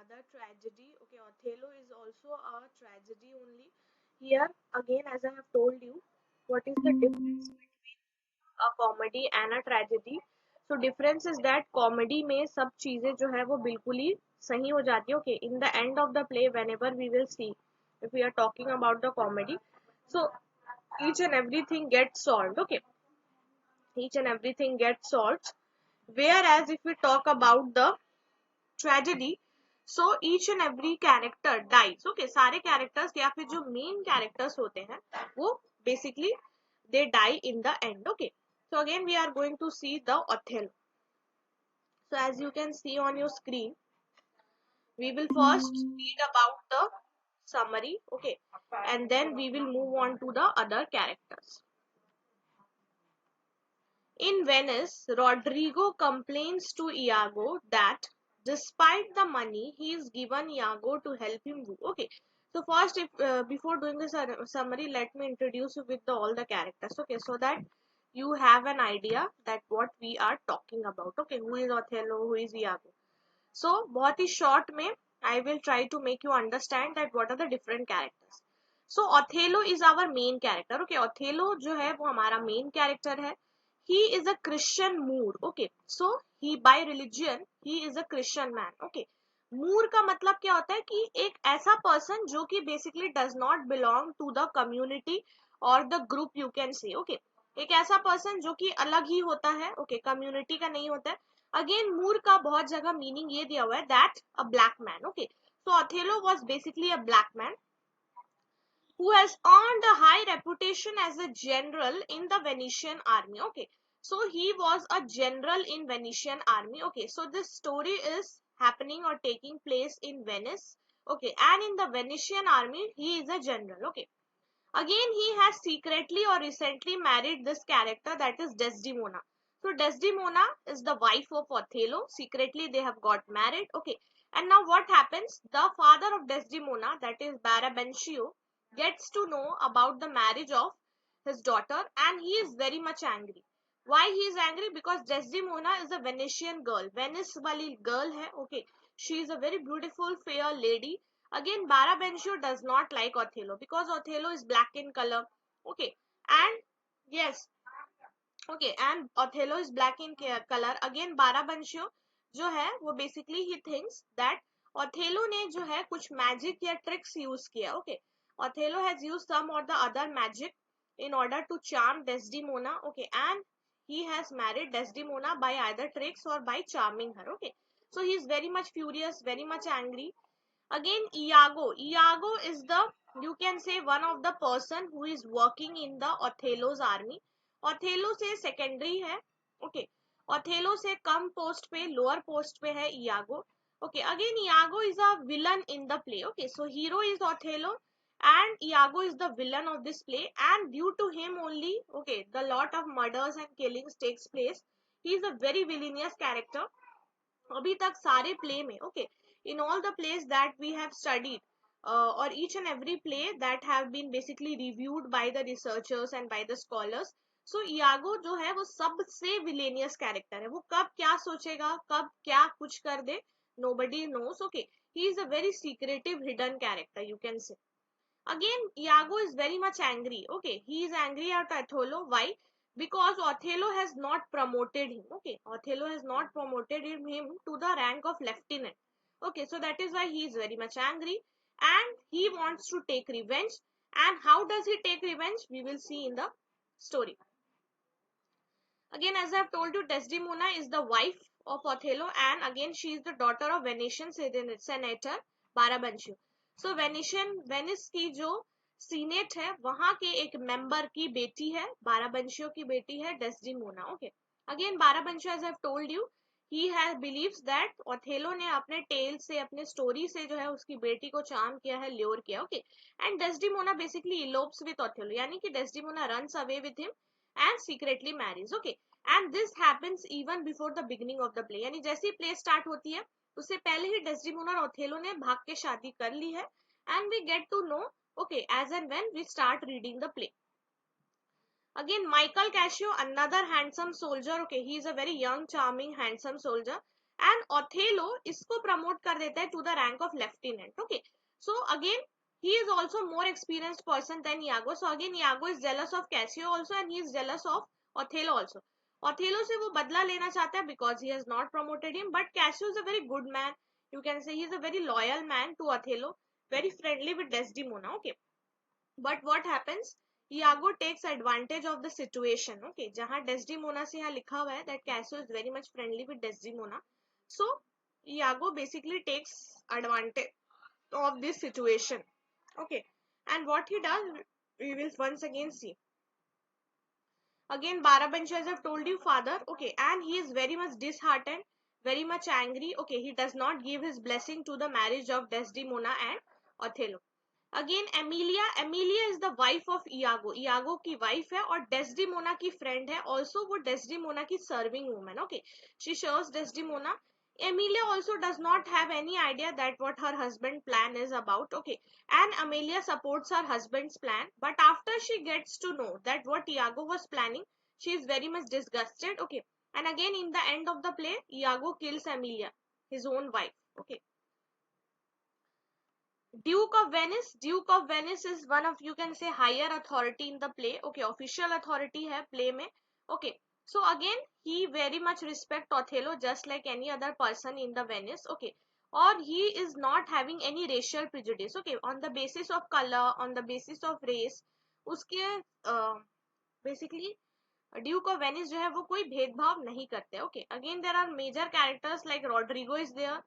another tragedy. Okay, Othello is also a tragedy only. Here again, as I have told you, what is the difference between a comedy and a tragedy? So difference is that comedy में सब चीजें जो है वो बिल्कुल ही सही हो जाती है. Okay, in the end of the play, whenever we will see, if we are talking about the comedy, so each and everything gets solved. Okay, each and everything gets solved. Whereas if we talk about the tragedy, so each and every character dies. Okay, सारे characters या फिर जो main characters होते हैं वो basically they die in the end. Okay, so again we are going to see the Othello. So as you can see on your screen, we will first read about the summary. Okay, and then we will move on to the other characters. In Venice, Rodrigo complains to Iago that despite the money he is given Iago to help him woo. Okay, so first, if before doing the summary, let me introduce you with all the characters. Okay, so that you have an idea that what we are talking about. Okay, who is Othello, who is Iago. So, बहुत ही short में I will try to make you understand that what are the different characters. So, Othello is our main character. Okay, Othello जो है वो हमारा main character है. He is a Christian Moor. Okay, so he by religion he is a Christian man. Okay, Moor का मतलब क्या होता है कि एक ऐसा person जो कि basically does not belong to the community or the group you can say. Okay, एक ऐसा person जो कि अलग ही होता है. Okay, community का नहीं होता है. अगेन मूर का बहुत जगह मीनिंग ये दिया हुआ है that a black man. Okay, so Othello was basically a black man who has earned a high reputation as a general in the Venetian army. Okay, so he was a general in Venetian army. Okay, so this story is happening or taking place in Venice. Okay, and in the Venetian army he is a general. Okay, again he has secretly or recently married this character, that is Desdemona. So Desdemona is the wife of Othello. Secretly they have got married. Okay, and now what happens? The father of Desdemona, that is Barabincio, gets to know about the marriage of his daughter and he is very much angry. Why he is angry? Because Desdemona is a Venetian girl. Venice wali girl hai. Okay, she is a very beautiful fair lady. Again, Barabincio does not like Othello because Othello is black in color. Okay, and yes, okay, and Othello is black in color. Again, Barabincio जो है वो basically he thinks that Othello ने जो है कुछ magic या tricks use किया. Okay, Othello has used some or the other magic in order to charm Desdemona. Okay, and he has married Desdemona by either tricks or by charming her. Okay, so he is very much furious, very much angry. Again, Iago is the, you can say, one of the person who is working in the Othello's army. Othello से secondary है. Okay, Othello से कम post पे, lower post पे है Iago. Okay, again Iago is a villain in the play. Okay, so hero is Othello and Iago is the villain of this play, and due to him only, okay, the lot of murders and killings takes place. He is a very villainous character. अभी तक सारे play में, okay, in all the plays that we have studied, or each and every play that have been basically reviewed by the researchers and by the scholars, so Iago जो है वो सबसे villainous character है. वो कब क्या सोचेगा, कब क्या कुछ कर दे, nobody knows. Okay, he is a very secretive hidden character, you can say. Again, Iago is very much angry. Okay, he is angry at Othello. Why? Because Othello has not promoted him. Okay, Othello has not promoted him to the rank of lieutenant. Okay, so that is why he is very much angry and he wants to take revenge. And how does he take revenge? We will see in the story. Again, as I have told you, Desdemona is the wife of Othello and again she is the daughter of Venetian senator Barabincio. So Venice की जो senate है वहां के एक member की बेटी है, बाराबंशियो की बेटी है Desdemona. Okay, again Brabantio, as I have told you, he has believes that Othello ने अपने टेल से, अपने स्टोरी से जो है उसकी बेटी को चार्म किया है, ल्योर किया. Okay, and Desdemona basically elopes with Othello, यानी कि Desdemona runs away with him and secretly marriage. Okay, and this happens even before the beginning of the play, यानी जैसी प्ले स्टार्ट होती है उससे पहले ही डेस्डिमोना और ओथेलो ने भाग के शादी कर ली है. And we get to know, okay, as and when we start reading the play. Again, Michael Cassio, another handsome soldier. Okay, he is a very young, charming, handsome soldier. And Othello इसको promote कर देता है to the rank of lieutenant. Okay, so again he is also more experienced person than Iago. So again Iago is jealous of Cassio also and he is jealous of Othello also. Othello से वो बदला लेना चाहता है because he has not promoted him, but Cassio is a very good man. You can say he is a very loyal man to Othello, very friendly with Desdemona. Okay, but what happens, Iago takes advantage of the situation. Okay, जहाँ Desdemona से यहाँ लिखा हुआ है that Cassio is very much friendly with Desdemona, so Iago basically takes advantage of this situation. Okay, and what he does, we will once again see. Again Barabancha, as I've told you, father. Okay, and he is very much disheartened, very much angry. Okay, he does not give his blessing to the marriage of Desdemona and Othello. Again Emilia is the wife of Iago की wife है और Desdemona की friend है, also वो Desdemona की serving woman. Okay, she shows Desdemona. Emilia also does not have any idea that what her husband plan is about. Okay, and Amelia supports her husband's plan, but after she gets to know that what Iago was planning, she is very much disgusted. Okay, and again in the end of the play Iago kills Emilia, his own wife. Okay, Duke of Venice is one of, you can say, higher authority in the play. Okay, official authority है play में. Okay, so again he very much respect Othello just like any other person in the Venice. Okay, or he is not having any racial prejudice. Okay, on the basis of color, on the basis of race, उसके basically Duke of Venice जो है वो कोई भेदभाव नहीं करते. Okay, again there are major characters like Roderigo is there.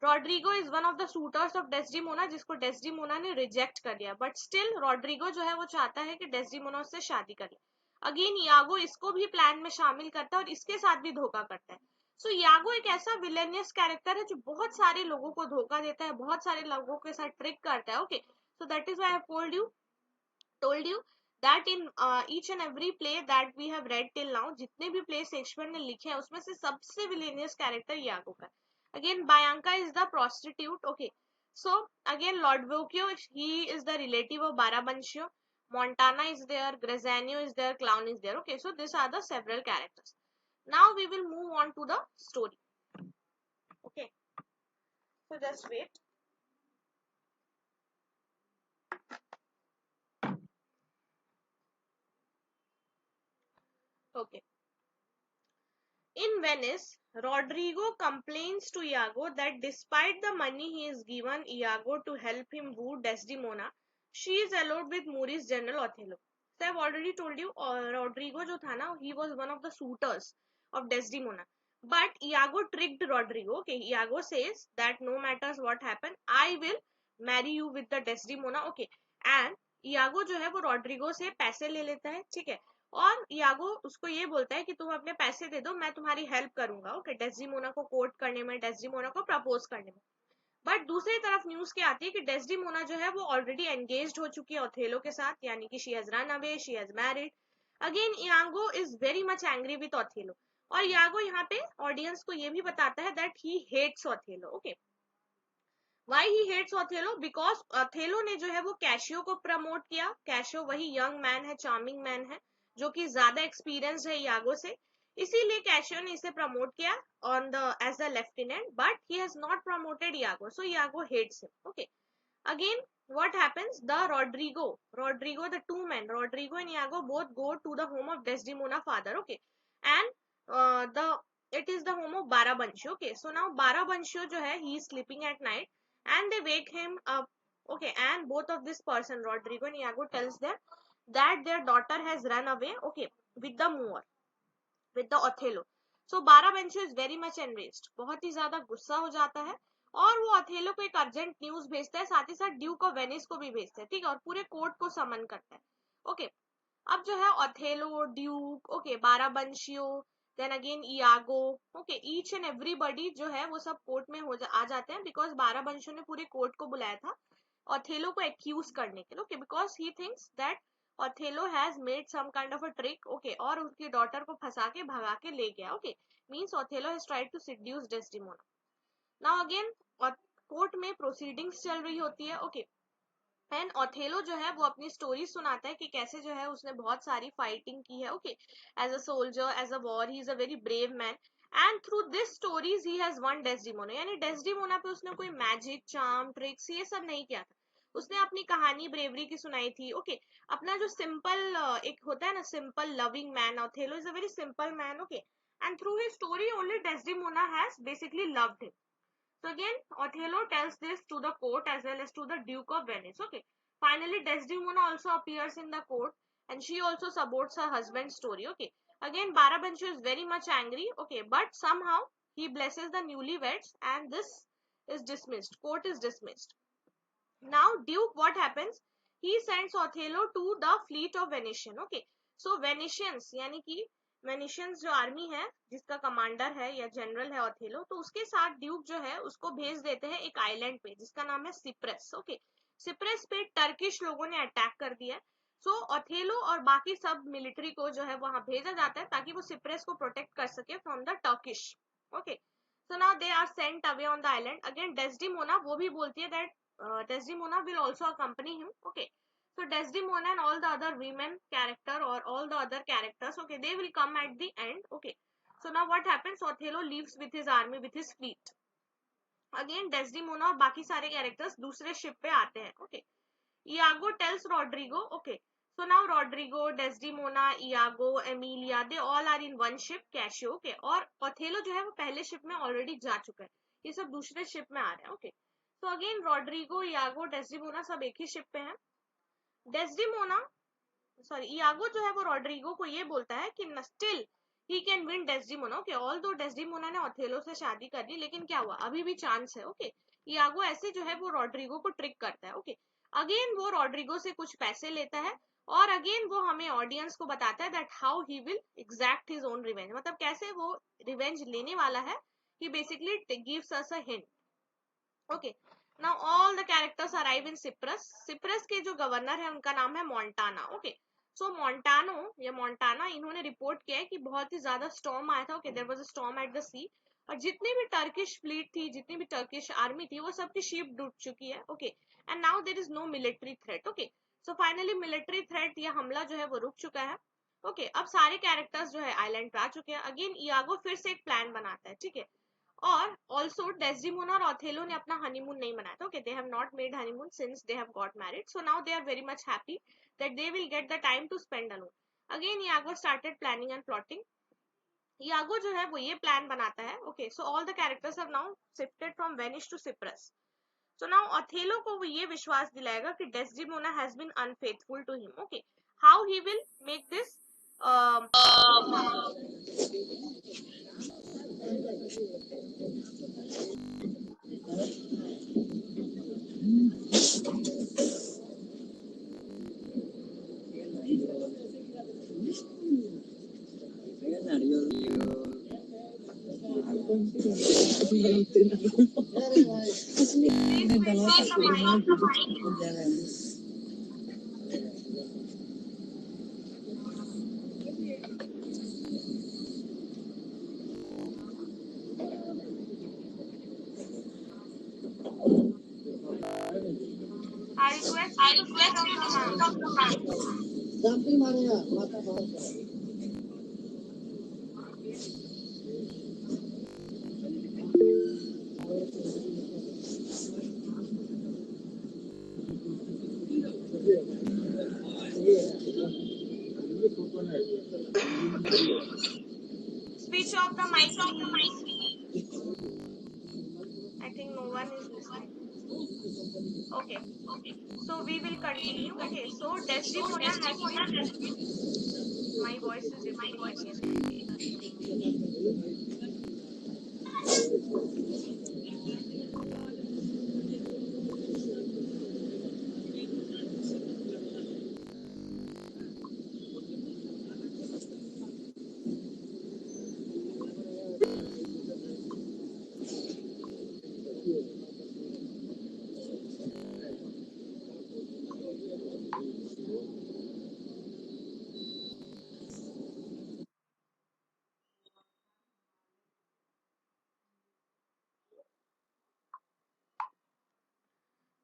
Roderigo is one of the suitors of Desdemona, जिसको Desdemona ने रिजेक्ट कर दिया, बट स्टिल रॉड्रिगो जो है वो चाहता है कि डेस्डिमोना उससे शादी कर ले. अगेन यागो इसको भी प्लान में शामिल करता है और इसके साथ भी धोखा करता है. सो यागो एक ऐसा विलेनियस कैरेक्टर है जो बहुत सारे लोगों को धोखा देता है, बहुत सारे लोगों के साथ ट्रिक करता है. Okay, so that is why I have told you that in each and every play that we have read till now, जितने भी play शेक्सपियर ने लिखे हैं उसमें से सबसे विलेनियस कैरेक्टर यागो का. Again Bianca is the prostitute. Okay, so again Lodovicchio, he is the relative of Barabuncio. Montana is there, Graziano is there, Clown is there. Okay, so these are the several characters. Now we will move on to the story. Okay, so just wait. Okay, in Venice, Rodrigo complains to Iago that despite the money he is given Iago to help him woo Desdemona, she is alone with Moori's general Othello. So I've already told you, Rodrigo जो था ना, he was one of the suitors of Desdemona. But Iago tricked Rodrigo. Okay, Iago says that no matters what happen, I will marry you with the Desdemona. Okay, and Iago जो है वो Rodrigo से पैसे ले लेता है, ठीक है, और यागो उसको ये बोलता है कि तुम अपने पैसे दे दो, मैं तुम्हारी हेल्प करूंगा. ओके, डेस्डिमोना को कोर्ट करने में, डेस्डिमोना को प्रपोज करने में. बट दूसरी तरफ न्यूज क्या आती है कि डेस्डिमोना जो है वो ऑलरेडी एंगेज्ड हो चुकी है ओथेलो के साथ, यानी कि she has run away, she has married. Again यागो is very much angry with Othello, और यागो यहाँ पे ऑडियंस को ये भी बताता है that he hates Othello. Okay, Why he hates Othello? Because Othello ने जो है वो कैशियो को प्रमोट किया. कैशियो वही यंग मैन है, चार्मिंग मैन है, जो कि ज्यादा एक्सपीरियंस है यागो से, इसीलिए कैशियो ने इसे प्रमोट किया on the as a lieutenant, but he has not promoted Iago, so Iago hates him. Okay, again what happens, the Rodrigo, the two men Rodrigo and Iago both go to the home of Desdemona father. Okay, and the it is the home of Barabancio. Okay, so now Barabancio जो है he is sleeping at night and they wake him up. Okay, and both of this person Rodrigo and Iago tells them that their daughter has run away. Okay, with the Moor, with the Othello. So Barabancio is very much enraged, बहुत ही ज्यादा गुस्सा हो जाता है और वो Othello को एक अर्जेंट न्यूज भेजता है, साथ ही साथ ड्यूक ऑफ वेनिस को भी भेजता है, ठीक है, और पूरे कोर्ट को समन करता है. ओके, अब जो है Othello, duke, okay, Brabantio, then again Iago, okay, each and everybody जो है वो सब कोर्ट में आ जाते हैं, बिकॉज बाराबंशियो ने पूरे कोर्ट को बुलाया था अथेलो को एक्यूज करने के लिए. Okay, because he thinks that Othello has made some kind of a trick. Okay, और उसकी डॉटर को फंसा के भगा के ले गया. Okay, means Othello has tried to seduce Desdemona. Now again court में प्रोसीडिंग्स चल रही होती है. ओके, एंड ओथेलो जो है वो अपनी स्टोरी सुनाता है कि कैसे जो है उसने बहुत सारी फाइटिंग की है. Okay, as a soldier, as a war, he is a very brave man. And through this stories he has won Desdemona, यानी डेस्डिमोना पे उसने कोई मैजिक चार्म ट्रिक्स ये सब नहीं किया था, उसने अपनी कहानी ब्रेवरी की सुनाई थी। ओके, अपना जो सिंपल एक होता है ना simple loving man, Othello is a very simple man. Okay, and through his story only Desdemona has basically loved him. So again, Othello tells this to the court as well as to the Duke of Venice. Okay. Finally, Desdemona also appears in the court and she also supports her husband's story. Okay. Again, Barabancho is very much angry. Okay. But somehow he blesses the newlyweds and this is dismissed. Court is dismissed. Now, Duke, what happens? He sends Othello to the fleet of Venetian. Okay. So, Venetians, यानी कि वेनिशियंस जो army है जिसका commander है या general है Othello, तो उसके साथ ड्यूक जो है उसको भेज देते हैं एक आइलैंड पे जिसका नाम है सिप्रस। ओके, सिप्रस पे टर्किश लोगों ने अटैक कर दिया। सो ऑथेलो और बाकी सब मिलिट्री को जो है वहां भेजा जाता है ताकि वो सिप्रस को प्रोटेक्ट कर सके from the Turkish. Okay, so now they are sent away on the island. Again Desdemona वो भी बोलती है दैट Desdemona will also accompany him. Okay, so Desdemona and all the other women character or all the other characters, okay, they will come at the end. Okay, so now what happens? Othello leaves with his army, with his fleet. Again Desdemona और बाकी सारे characters दूसरे ship पे आते हैं. Okay, Iago tells Rodrigo. Okay, so now Rodrigo, Desdemona, Iago, Emilia, they all are in one ship, Cassio. Okay, और Othello जो है वो पहले ship में already जा चुका है, ये सब दूसरे ship में आ रहे हैं. Okay, तो अगेन रॉड्रिगो, यागो, डेस्डिमोना सब एक ही शिप पे हैं। डेस्डिमोना यागो जो है वो रॉड्रिगो को ये बोलता है कि still he can win Desdemona. Okay, all दो डेस्डिमोना ने ओथेलो से शादी कर ली लेकिन क्या हुआ, अभी भी चांस है। ओके, यागो ऐसे जो है वो रॉड्रिगो को ट्रिक करता है। ओके, अगेन वो रॉड्रिगो से कुछ पैसे लेता है और अगेन वो हमें ऑडियंस को बताता है that how he will exact his own revenge, मतलब कैसे वो रिवेंज लेने वाला है। He basically gives us a hint. Okay, now all the characters arrive in Cyprus. Cyprus के जो गवर्नर है उनका नाम है मोंटाना। ओके, सो मोंटानो या मोंटाना इन्होंने रिपोर्ट किया है कि बहुत ही ज्यादा स्टॉर्म आया था। Okay, there was a storm at the sea और जितनी भी टर्किश फ्लीट थी, जितनी भी टर्किश आर्मी थी, वो सबकी शिप डूब चुकी है। Okay, and now there is no military threat. Okay, so finally military threat या हमला जो है वो रुक चुका है। ओके, अब सारे कैरेक्टर्स जो है आइलैंड पे आ चुके हैं। अगेन इयागो फिर से एक प्लान बनाता है, ठीक है, और ऑल्सो डेस्डिमोना और ऑथेलो ने अपना हनीमून नहीं मनाया था। Okay, they have not made honeymoon since they have got married, so now they are very much happy that they will get the time to spend alone. Again Iago started planning and plotting. Iago जो है वो ये plan बनाता है। Okay, so all the characters have now shifted from Venice to Cyprus. So now Othello को वो ये विश्वास दिलाएगा कि Desdemona has been unfaithful to him. Okay, how he will make this I request you to switch off the mic. Switch off the mic, please. I think no one is listening. Okay. So we will continue. Okay. So Desdemona has been. My voice is repeating again.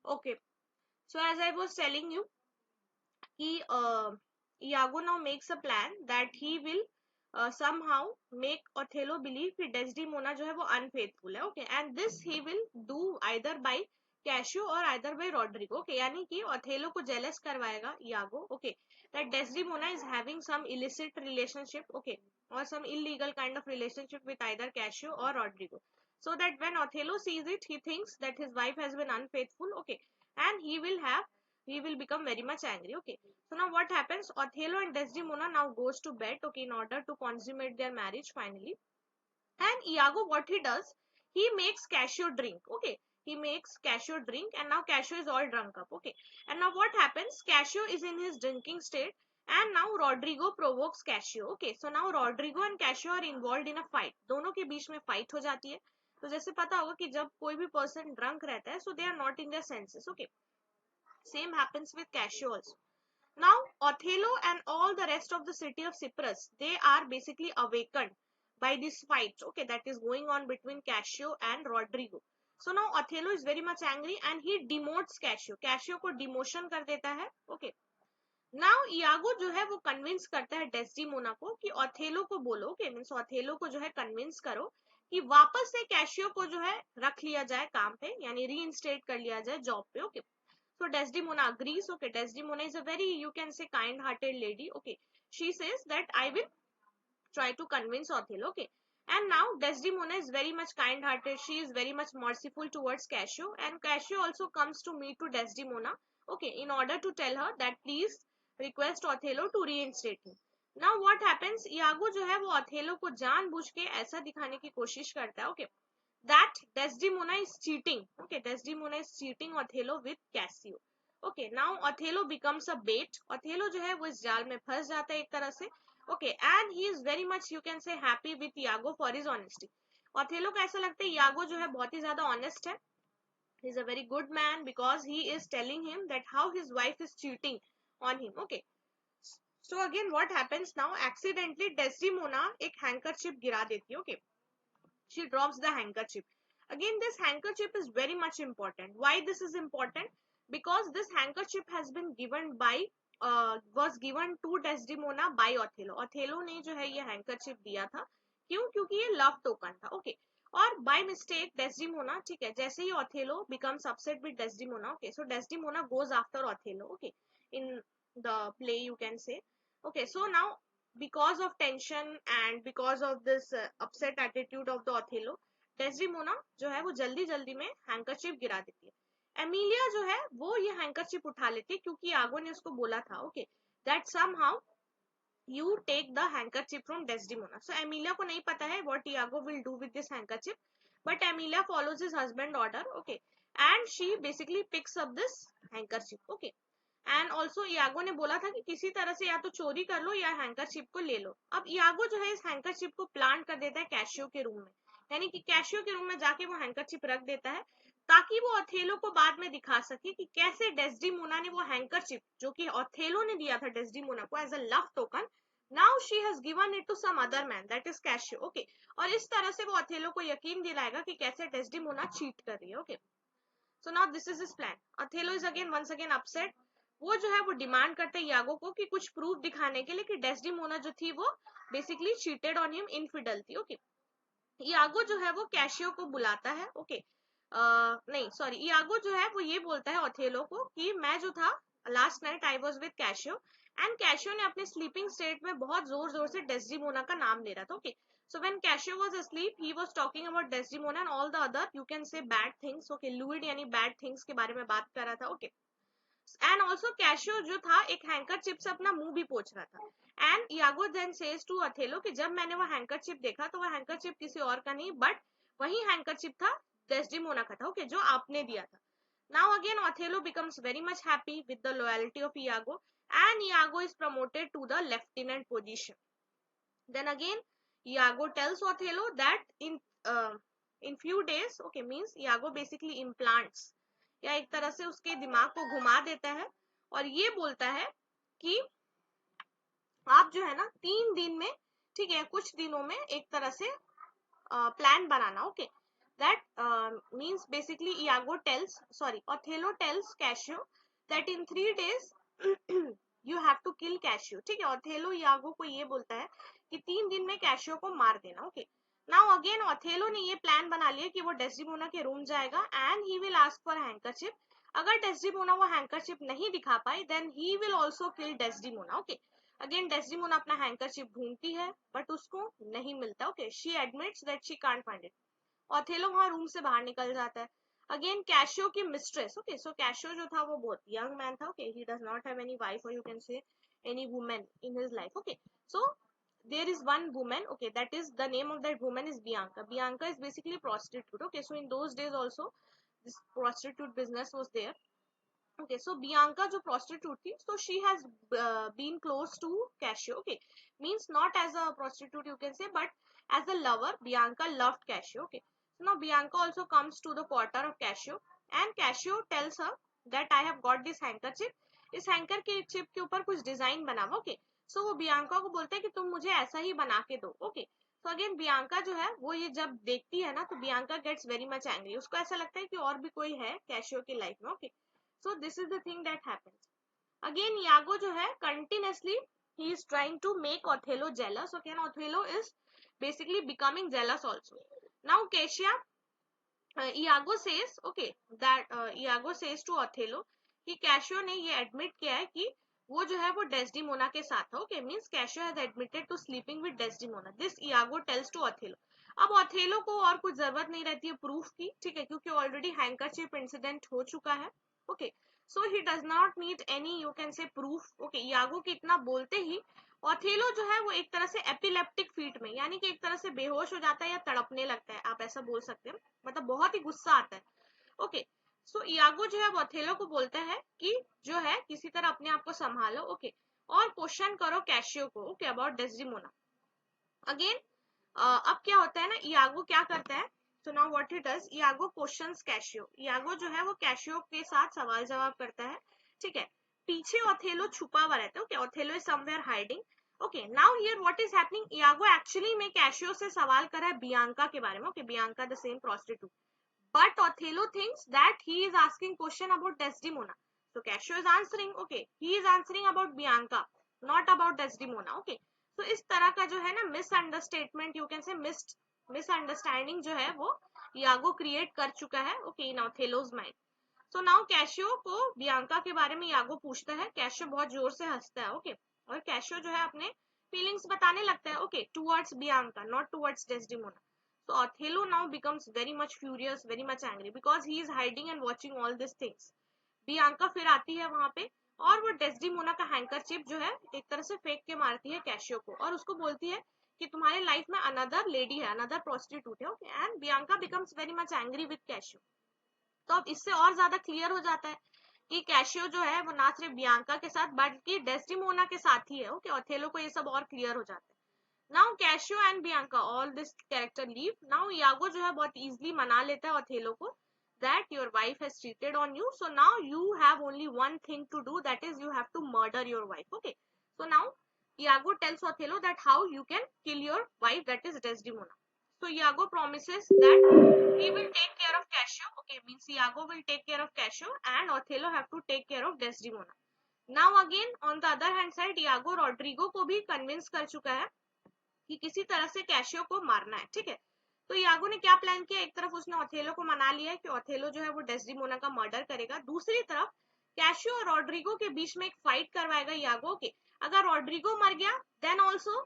Okay. So as I was telling you, he Iago now makes a plan that he will somehow make Othello believe कि Desdemona जो है वो unfaithful है, okay, and this he will do either by Cassio or either by Rodrigo, okay, यानी कि Othello को jealous करवाएगा Iago, okay, that Desdemona is having some illicit relationship, okay, or some illegal kind of relationship with either Cassio or Rodrigo, so that when Othello sees it, he thinks that his wife has been unfaithful, okay, and he will become very much angry, okay. So now what happens? Othello and Desdemona now goes to bed, okay, in order to consummate their marriage finally. And Iago, what he does, he makes Cassio drink, okay. He makes Cassio drink, and now Cassio is all drunk up, okay. And now what happens? Cassio is in his drinking state, and now Rodrigo provokes Cassio, okay. So now Rodrigo and Cassio are involved in a fight. दोनों के बीच में fight हो जाती है. तो जैसे पता होगा कि जब कोई भी person drunk रहता है, so they are not in their senses, okay. Same happens with Cassio also. Now, Othello and all the rest of the city of Cyprus, they are basically awakened by this fight, okay, that is going on between Cassio and Rodrigo. So now Othello is very much angry and he demotes Cassio. Cassio को demotion कर देता है, okay. Now Iago जो है वो convince करता है Desdemona को कि Othello को बोलो, okay, means Othello को जो है convince करो कि वापस से Cassio को जो है रख लिया जाए काम पे, यानी reinstate कर लिया जाए job पे, okay. So Desdemona agrees. Okay, Desdemona is a very, you can say, kind-hearted lady. Okay, she says that I will try to convince Othello. Okay, and now Desdemona is very much kind-hearted. She is very much merciful towards Cassio, and Cassio also comes to meet to Desdemona. Okay, in order to tell her that please request Othello to reinstate him. Now what happens? Iago जो है वो Othello को जानबूझ के ऐसा दिखाने की कोशिश करता है. Okay, that Desdemona is cheating. Okay, Desdemona is cheating Othello with Cassio. Okay, now Othello becomes a bait. Othello जो है वो इस जाल में फंस जाता है एक तरह से. Okay, and he is very much, you can say, happy with Iago for his honesty. Othello को ऐसा लगता है Iago जो है बहुत ही ज्यादा honest है. He is a very good man because he is telling him that how his wife is cheating on him. Okay. So again, what happens now? Accidentally, Desdemona एक handkerchief गिरा देती है. Okay. She drops the handkerchief. Again, this handkerchief is very much important. Why this is important? Because this handkerchief has been given by was given to Desdemona by Othello. Othello ने जो है ये handkerchief दिया था. क्यों? क्योंकि ये love token था. Okay. और by mistake Desdemona, ठीक है, जैसे ही Othello becomes upset with Desdemona, okay, so Desdemona goes after Othello, okay, in the play you can say, okay, so now because of tension and because of this upset attitude of the Othello, Desdemona जो है वो जल्दी जल्दी में हैंकरचिप गिरा देती है. Emilia जो है वो ये हैंकरचिप उठा लेती है क्योंकि यागो ने उसको बोला था, okay, that somehow you take the handkerchief from Desdemona. So Emilia को नहीं पता है what Iago will do with this handkerchief, but Emilia follows his husband order, okay, and she basically picks up this handkerchief, okay. And also Iago ने बोला था कि किसी तरह से या तो चोरी कर लो या हैंकरशिप को ले लो. अब यागो जो है इस हैंकरशिप को प्लांट कर देता है कैशियो के रूम में, यानी कि कैशियो के रूम में जाके वो हैंकरशिप रख देता है ताकि वो ऑथेलो को बाद में दिखा सके कि कैसे डेस्डीमोना ने वो हैंकरशिप जो कि ऑथेलो ने दिया था डेस्डीमोना को as a love token, now she has given it to some other man that is Cassio, okay. और इस तरह से वो ऑथेलो को यकीन दिलाएगा कि कैसे डेस्डीमोना चीट कर रही है, okay. So now this is his plan. Othello is again once again upset. वो जो है वो डिमांड करते हैं यागो को कि कुछ प्रूफ दिखाने के लिए कि डेस्डीमोना जो थी वो basically cheated on him, infidel थी, ओके. यागो जो है वो कैशियो को बुलाता है, ओके. नहीं सॉरी, यागो जो है वो ये बोलता है ऑथेलो को कि मैं जो था last night I was with cashew, and cashew ने अपने स्लीपिंग स्टेट में बहुत जोर जोर से डेस्डीमोना का नाम ले रहा था, okay. So when Cassio was asleep, he was talking about Desdemona and all the other, you can say, bad things. Okay, lewd यानी bad things के बारे में बात कर रहा था. Okay. And also Cassio जो था एक हैंकरचिप से अपना मुंह भी पोंछ रहा था. And Iago then says to Othello कि जब मैंने वो हैंकरचिप देखा तो वो हैंकरचिप किसी और का नहीं बट वही हैंकरचिप था डेस्डीमोना का था, okay, जो आपने दिया था. Now again Othello becomes very much happy with the loyalty of Iago and Iago is promoted to the lieutenant position. Then again Iago tells Othello that in few days, okay, means Iago basically implants या एक तरह से उसके दिमाग को घुमा देता है और ये बोलता है कि आप जो है ना 3 दिन में, ठीक है, कुछ दिनों में एक तरह से plan banana, okay. That means basically Iago tells, sorry, Othello tells Cassio that in 3 days you have to kill Cassio, ठीक है. Othello Iago को ये बोलता है कि 3 दिन में कैशियो को मार देना। ओके, नाउ अगेन ओथेलो ने ये प्लान बना लिया कि वो डेस्डिमोना के रूम जाएगा and he will ask for handkerchief. अगर डेस्डिमोना वो हैंकरचिप नहीं दिखा पाई then he will also kill Desdemona. Okay, again Desdemona अपना हैंकरचिप ढूंढती है बट उसको नहीं मिलता। Okay, she admits that she can't find it. Othello वहां रूम से बाहर निकल जाता है। अगेन कैशियो की मिस्ट्रेस, ओके, सो कैशियो जो था वो बहुत यंग मैन था। Okay, he does not have any wife और यू कैन से any women in his life. Okay, so there is one woman, okay, that is the name of that woman is Bianca. Bianca is basically prostitute. Okay, so in those days also this prostitute business was there. Okay, so Bianca जो prostitute थी, so she has been close to Cassio. Okay, means not as a prostitute you can say, but as a lover, Bianca loved Cassio. Okay, so now Bianca also comes to the quarter of Cassio, and Cassio tells her that I have got this handkerchief. इस hanker के chip के ऊपर कुछ design बना हुआ। Okay, सो वो Bianca को बोलता है कि तुम मुझे ऐसा ही बना के दो। ओके, तो अगेन बियांका जो है वो ये जब देखती है ना तो Bianca gets very much angry. उसको ऐसा लगता है कि और भी कोई है कैशियो की लाइफ में। Okay, so this is the thing that happens. Again Iago जो है continuously he is trying to make Othello jealous. Okay, and Othello is basically becoming jealous also. Now Caessia, Iago says, okay, that Iago says to Othello कि cashew ने ये admit किया है कि वो जो है वो डेस्डिमोना के साथ है। Okay, means Cassio has admitted to sleeping with Desdemona. This Iago tells to Othello. अब Othello को और कुछ जरूरत नहीं रहती है प्रूफ की, ठीक है, क्योंकि ऑलरेडी हैंकरचिप इंसिडेंट हो चुका है। Okay, so he does not need any you can से प्रूफ। ओके, Iago के इतना बोलते ही Othello जो है वो एक तरह से एपिलेप्टिक फीट में, यानी कि एक तरह से बेहोश हो जाता है या तड़पने लगता है, आप ऐसा बोल सकते हैं, मतलब बहुत ही गुस्सा आता है। ओके, सो Iago जो है वो Othello को बोलता है कि जो है किसी तरह अपने आप को संभालो। ओके, और क्वेश्चन करो कैशियो को, ओके, अबाउट डेस्डिमोना। अगेन अब क्या होता है ना, Iago क्या करता है, so now what he does, Iago questions Cassio. Iago जो है वो कैशियो के साथ सवाल जवाब करता है, ठीक है। पीछे Othello छुपा हुआ रहता है। Okay, Othello is somewhere hiding. Okay, now here what is happening, Iago actually में कैशियो से सवाल कर रहा है बियांका के बारे में। Okay, Bianca the same prostitute, but Othello thinks that he is asking question about Desdemona. So Cassio is answering, okay, he is answering about Bianca, not about Desdemona. Okay, so इस तरह का जो है ना मिसअंडरस्टेटमेंट, you can से misunderstanding जो है वो Iago क्रिएट कर चुका है। ओके, इन Othello's mind. So now Cassio को बियांका के बारे में Iago पूछता है। Cassio बहुत जोर से हंसता है। ओके, और Cassio जो है अपने फीलिंग्स बताने लगता है, okay, towards Bianca, not towards Desdemona. So Othello now becomes very much furious, very much angry because he is hiding and watching all these things. Bianca फिर आती है वहां पे और वो डेस्डिमोना का हैंकरचिप जो है एक तरह से फेंक के मारती है कैशियो को और उसको बोलती है कि तुम्हारे लाइफ में अनदर लेडी है, अनदर प्रोस्टिट्यूट है। Okay, and Bianca becomes very much angry with cashew. तो अब इससे और ज्यादा क्लियर हो जाता है कि कैशियो जो है वो ना सिर्फ बियांका के साथ बल्कि डेस्डिमोना के साथ ही है। ओके, Othello को ये सब और क्लियर हो जाता है। Now Cassio and Bianca, all this character leave. Now Iago जो है बहुत easily मना लेता है Othello को that your wife has cheated on you, so now you have only one thing to do, that is you have to murder your wife. Okay, so now Iago tells Othello that how you can kill your wife, that is Desdemona. So Iago promises that he will take care of Cassio. Okay, means Iago will take care of Cassio and Othello have to take care of Desdemona. Now again on the other hand side, Iago Rodrigo को भी convince कर चुका है कि किसी तरह से cashew को मारना है। ठीक है, तो Iago ने क्या प्लान किया, एक तरफ उसने Othello को मना लिया है कि Othello जो है वो डेस्डिमोना का मर्डर करेगा, दूसरी तरफ कैशियो और रॉड्रिगो के बीच में एक फाइट करवाएगा Iago के। अगर रॉड्रिगो मर गया then also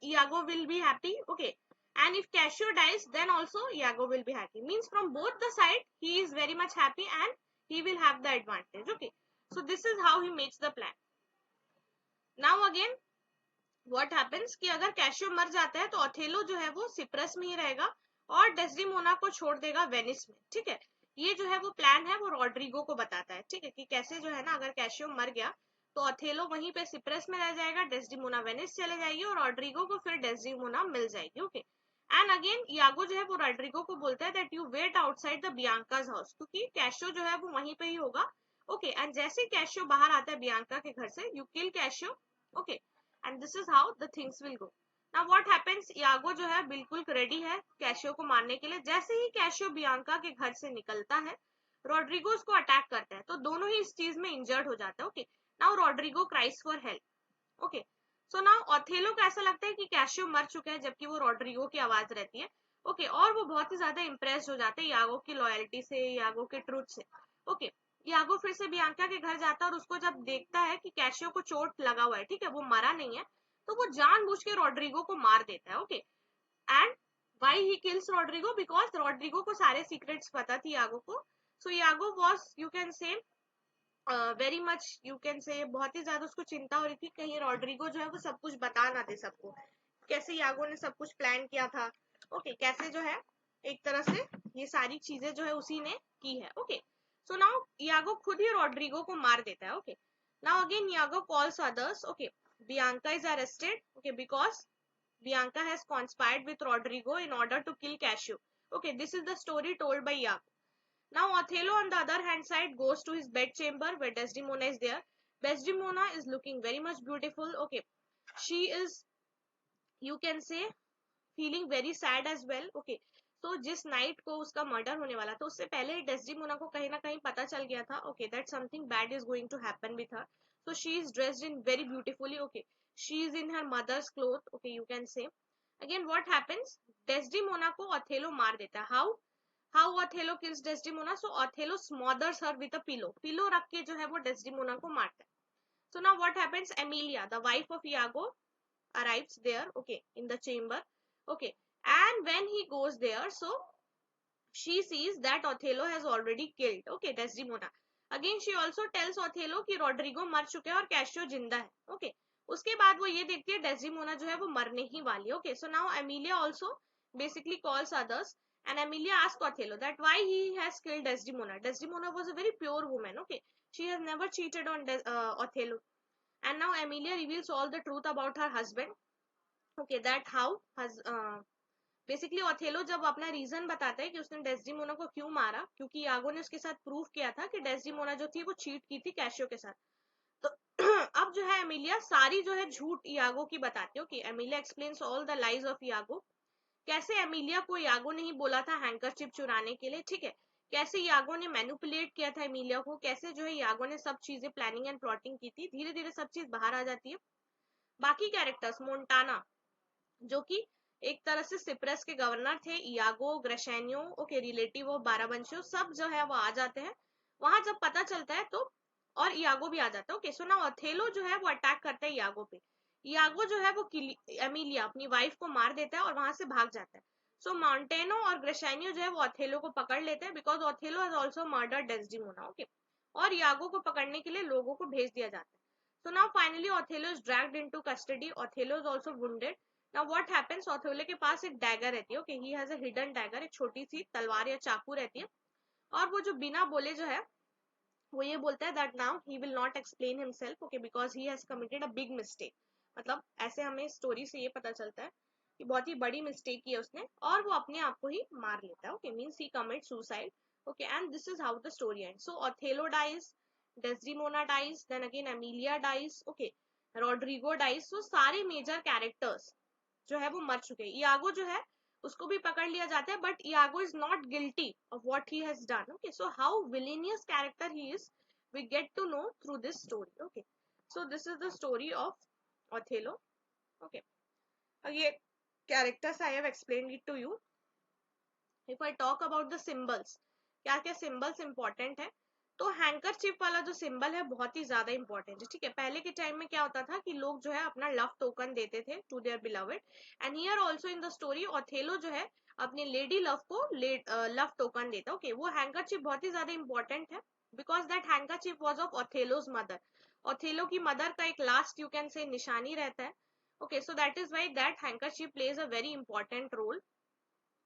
Iago will be happy. Okay, and if Cassio dies then also Iago will be happy, means from both the side he is very much happy and he will have the advantage. Okay, so this is how he makes the plan. Now again what happens कि अगर cashew मर जाता है तो Othello जो है वो Cyprus में ही रहेगा और डेस्डिमोना को छोड़ देगा वेनिस में। ठीक है, ये जो है वो प्लान है वो रॉड्रिगो को बताता है। ठीक है, कि कैसे जो है ना अगर कैशियो मर गया तो Othello वहीं पे सिप्रस में रह जाएगा, डेस्डिमोना वेनिस चले जाएगी और रॉड्रिगो को फिर डेस्डिमोना मिल जाएगी। ओके, एंड अगेन Iago जो है वो रॉड्रिगो को बोलता है that you wait outside the Bianca's house, क्योंकि कैशियो जो है वो वहीं पे ही होगा। ओके, एंड जैसे ही कैशियो बाहर आता है बियांका के घर से, you kill cashew. Okay, and this is how the things will go. Now what happens, Iago जो है बिल्कुल रेडी है कैशियो को मारने के लिए। जैसे ही कैशियो बियांका के घर से निकलता है रॉड्रिगो उसको अटैक करता है, तो दोनों ही इस चीज में इंजर्ड हो जाता है। Okay, now Roderigo cries for help. Okay, so now Othello को ऐसा लगता है कि कैशियो मर चुका है, जबकि वो रॉड्रिगो की आवाज रहती है। ओके, और वो बहुत ही ज्यादा इंप्रेस हो जाते हैं यागो की लॉयल्टी से, यागो के ट्रूथ से। ओके, यागो फिर से बियांका के घर जाता है और उसको जब देखता है कि कैशियो को चोट लगा हुआ है, ठीक है, वो मरा नहीं है, तो वो जानबूझ के रॉड्रिगो को मार देता है। Okay, and why he kills Roderigo, because Roderigo को सारे सीक्रेट्स पता थी यागो को। So Iago was, you can say, very much, you can say, बहुत ही ज्यादा उसको चिंता हो रही थी कहीं रॉड्रिगो जो है वो सब कुछ बता ना दे सबको, कैसे यागो ने सब कुछ प्लान किया था। ओके, कैसे जो है एक तरह से ये सारी चीजें जो है उसी ने की है। ओके, सो नाउ यागो खुद ही रॉड्रिगो को मार देता है। Okay, now again यागो calls others. Okay, Bianca is arrested, okay, because Bianca has conspired with Rodrigo in order to kill Casio. Okay, this is the story told by Iago. Now Othello on the other hand side goes to his bed chamber where Desdemona is there. Desdemona is looking very much beautiful. Okay, she is, you can say, feeling very sad as well. Okay, तो जिस night को उसका murder होने वाला था उससे पहले Desdemona को कहीं ना कहीं पता चल गया था, okay, that something bad is going to happen with her. So she is dressed in very beautifully. Okay, she is in her mother's cloth. Okay, you can say again what happens, Desdemona को Othello मार देता है। How Othello kills Desdemona, so Othello smothers her with a pillow रख के जो है वो Desdemona को मारता है। So now what happens, Emilia the wife of यागो arrives there, okay, in the chamber. Okay, and when he goes there, so she sees that Othello has already killed, okay, Desdemona. Again she also tells Othello कि Rodrigo मर चुके हैं और cashew जिंदा है। okay, उसके बाद वो ये देखती है डेस्डिमोना जो है वो मरने ही वाली है। okay, so now Emilia also basically calls others and Emilia asks Othello that why he has killed Desdemona. Desdemona was a very pure woman. okay, she has never cheated on Othello. And now Emilia reveals all the truth about her husband. okay, that how has basically Othello जब अपना reason बताता है कि उसने Desdemona को क्यों मारा, क्योंकि यागो ने उसके साथ प्रूव किया था कि डेस्डिमोना जो थी वो चीट की थी कैशियो के साथ। तो अब जो है एमिलिया सारी जो है झूठ यागो की बताती है। Okay, Emilia explains all the lies of Iago. कैसे एमिलिया को यागो ने ही बोला था हैंकरचिप चुराने के लिए, ठीक है, कैसे यागो ने मैनिपुलेट किया था एमिलिया को, कैसे जो है यागो ने सब चीजें प्लानिंग एंड प्लॉटिंग की थी। धीरे धीरे सब चीज बाहर आ जाती है। बाकी कैरेक्टर्स, मोन्टाना जो कि एक तरह से सिप्रस के गवर्नर थे, इयागो, ग्रेशेनियो, ओके, रिलेटिव ऑफ बारावंशियों, सब जो है वो आ जाते हैं वहां जब पता चलता है तो, और इयागो भी आ जाता है। ओके, सो ना ओथेलो जो है वो अटैक करता है इयागो पे। इयागो जो है वो एमिलिया अपनी वाइफ को मार देता है और वहां से भाग जाता है। सो माउंटेनो और ग्रेशेनियो जो है वो ओथेलो को पकड़ लेते हैं because Othello has also murdered Desdemona. Okay, और इयागो को पकड़ने के लिए लोगों को भेज दिया जाता है। So now finally Othello is dragged into custody. Othello is also wounded. Now what happens? Othello के पास एक डैगर रहती है। Okay, he has a hidden dagger, एक छोटी सी तलवार या चाकू रहती है। और वो जो बिना बोले जो है वो ये बोलता है that now he will not explain himself, okay, because he has committed a big mistake. मतलब ऐसे हमें स्टोरी से ये पता चलता है कि बहुत ही बड़ी मिस्टेक की है उसने और वो अपने आप को ही मार लेता है। Okay, means he commits suicide. Okay, and this is how the story ends. So Othello dies, Desdemona dies, then again Emilia dies. Okay, Rodrigo dies. So सारे मेजर कैरेक्टर्स जो है वो मर चुके हैं। इयागो जो है उसको भी पकड़ लिया जाता है but Iago is not guilty of what he has done. Okay, so how villainous character he is we get to know through this story. Okay, so this is the story of Othello. Okay, ये characters I have explained it to you. If I talk about the symbols, क्या क्या symbols important है, तो हैंकरचिप वाला जो symbol है बहुत ही ज्यादा इंपॉर्टेंट है। ठीक है, पहले के टाइम में क्या होता था कि लोग जो है अपना लव टोकन देते थे to their beloved, and here also in the story Othello जो है अपने लेडी लव को लव टोकन देता। ओके, वो हैंकरचिप बहुत ही ज्यादा इंपॉर्टेंट है because that handkerchief was of Othello's mother. Othello की मदर का एक लास्ट यू कैन से निशानी रहता है। Okay, so that is why that handkerchief plays a very important role.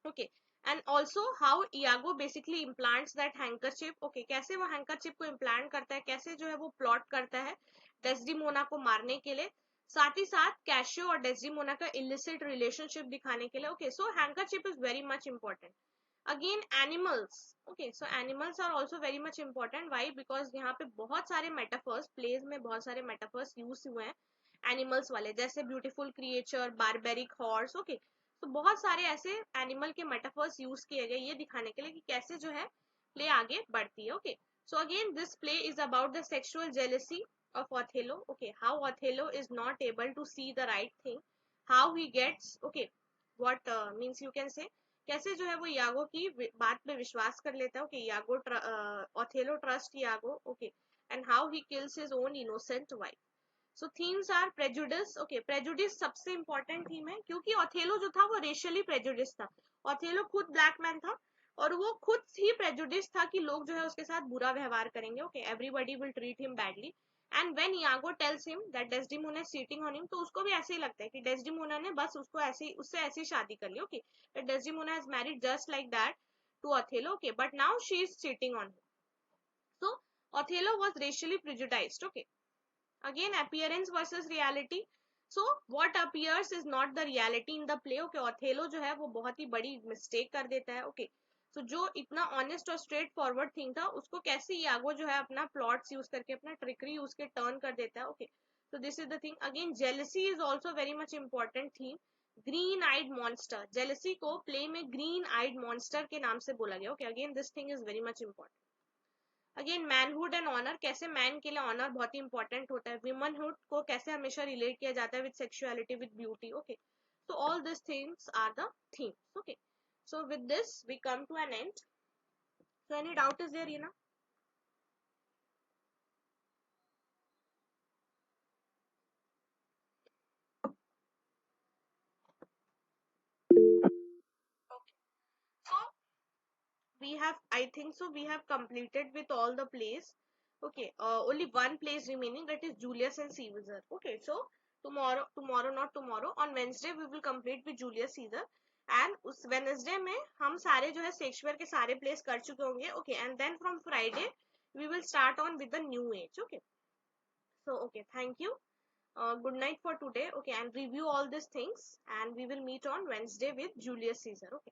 Okay, and also how Iago basically implants that हैंकरचिप। Okay, कैसे वो हैंकरचिप को implant करता है, कैसे जो है वो प्लॉट करता है डेस्डिमोना को मारने के लिए, साथ ही साथ कैशियो और डेस्डिमोना का इलिसिट रिलेशनशिप दिखाने के लिए। Okay, so handkerchief is very much important. Again animals, okay, so animals are also very much important. Why? Because यहाँ पे बहुत सारे मेटाफर्स, प्लेज में बहुत सारे मेटाफर्स यूज हुए हैं एनिमल्स वाले, जैसे beautiful creature, barbaric horse. Okay, तो बहुत सारे ऐसे एनिमल के मेटाफर्स यूज किए गए ये दिखाने के लिए कि कैसे जो है प्ले आगे बढ़ती है। Okay, so again this play is about the sexual jealousy of Othello. Okay, how Othello is not able to see the right thing, how he gets, okay, what means you can say, कैसे जो है वो यागो की बात पे विश्वास कर लेता है. Okay, यागो Othello trust यागो. Okay, and how he kills his own innocent wife. So themes are prejudice. Okay, prejudice सबसे important theme है, क्योंकि Othello जो था वो racially prejudice था. Othello खुद black man था और वो खुद ही prejudice था कि लोग जो है उसके साथ बुरा व्यवहार करेंगे. Okay, everybody will treat him badly. And when Iago tells him that Desdemona is cheating on him, तो उसको भी ऐसे ही लगता है कि Desdemona ने बस उसको ऐसे उससे ऐसी शादी कर ली. Okay, that Desdemona has married just like that to Othello. Okay, but now she is cheating on him. So Othello was racially prejudiced. Okay, again appearance versus reality. So what appears is not the reality in the play. Okay, Othello जो है वो बहुत ही बड़ी mistake कर देता है. Okay, so जो इतना honest और straight forward thing था उसको कैसे यागो जो है अपना plots use करके अपना trickery use के turn कर देता है. Okay, so this is the thing. Again jealousy is also very much important theme. Green eyed monster, jealousy को play में green eyed monster के नाम से बोला गया. Okay, again this thing is very much important. Again manhood and honour, कैसे man के लिए ऑनर बहुत ही इंपॉर्टेंट होता है, विमनहुड को कैसे हमेशा रिलेट किया जाता है with sexuality, with beauty. Okay, so all these things are the themes. Okay, so with this we come to an end. So any doubt is there, Rina? Okay, so we have, I think so we have completed with all the plays. Okay, only one place remaining, that is Julius and Caesar. Okay, so tomorrow not tomorrow, on Wednesday we will complete with Julius Caesar. And उस Wednesday में हम सारे जो है Shakespeare के सारे place कर चुके होंगे. Okay, and then from Friday we will start on with the new age. Okay, so okay, thank you, good night for today. Okay, and review all these things and we will meet on Wednesday with Julius Caesar. Okay.